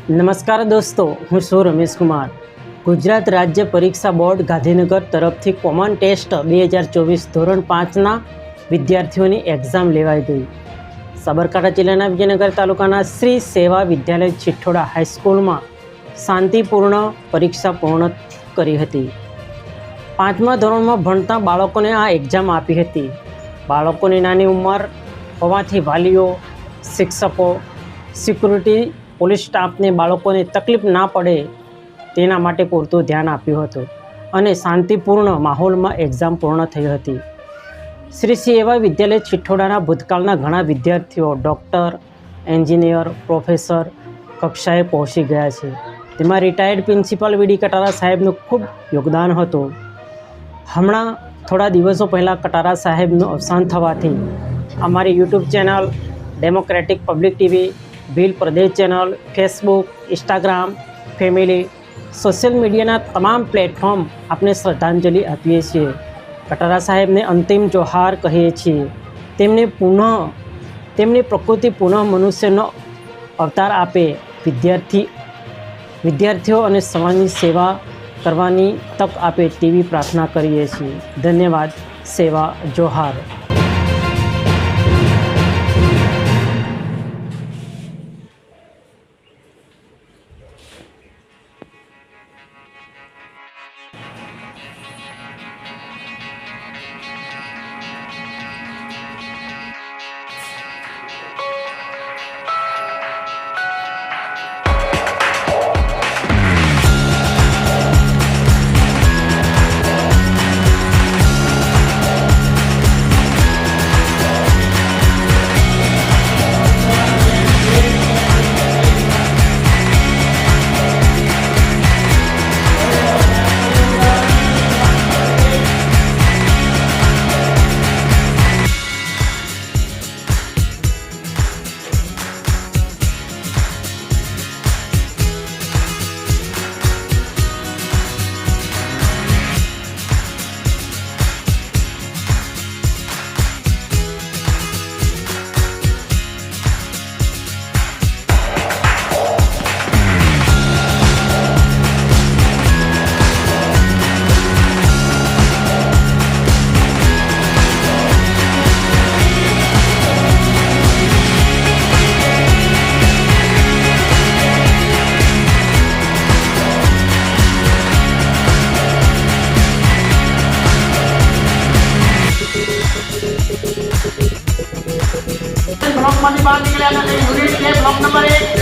નમસ્કાર દોસ્તો, હું છું રમેશ કુમાર. ગુજરાત રાજ્ય પરીક્ષા બોર્ડ ગાંધીનગર તરફથી કોમન ટેસ્ટ 2024 ધોરણ 5ના વિદ્યાર્થીઓની એક્ઝામ લેવાઈ ગઈ. સાબરકાંઠા જિલ્લાના વિજયનગર તાલુકાના શ્રી સેવા વિદ્યાલય ચિઠ્ઠોડા હાઈસ્કૂલમાં શાંતિપૂર્ણ પરીક્ષા પૂર્ણ કરી હતી. 5મા ધોરણમાં ભણતા બાળકોને આ એક્ઝામ આપી હતી. બાળકોની નાની ઉંમર હોવાથી વાલીઓ, શિક્ષકો, સિક્યુરિટી, પોલીસ સ્ટાફને બાળકોને તકલીફ ના પડે તેના માટે પૂરતું ધ્યાન આપ્યું હતું અને શાંતિપૂર્ણ માહોલમાં એક્ઝામ પૂર્ણ થઈ હતી. શ્રી સેવા વિદ્યાલય ચિઠ્ઠોડાના ભૂતકાળના ઘણા વિદ્યાર્થીઓ ડૉક્ટર, એન્જિનિયર, પ્રોફેસર કક્ષાએ પહોંચી ગયા છે. તેમાં રિટાયર્ડ પ્રિન્સિપાલ વીડી કટારા સાહેબનું ખૂબ યોગદાન હતું. હમણાં થોડા દિવસો પહેલાં કટારા સાહેબનું અવસાન થવાથી અમારી YouTube channel democratic public TV, Bhil Pradesh channel, Facebook, Instagram, family, social મીડિયાના તમામ પ્લેટફોર્મ આપણે શ્રદ્ધાંજલિ આપીએ છીએ. કટારા સાહેબને અંતિમ જોહાર કહીએ છીએ. તેમની પ્રકૃતિ પુનઃ મનુષ્યનો અવતાર આપે, વિદ્યાર્થીઓ અને સમાજની સેવા કરવાની તક આપે તેવી પ્રાર્થના કરીએ છીએ. ધન્યવાદ. સેવા જોહાર. ब्लॉक बहार निकले यूनिट के ब्लॉक नंबर 1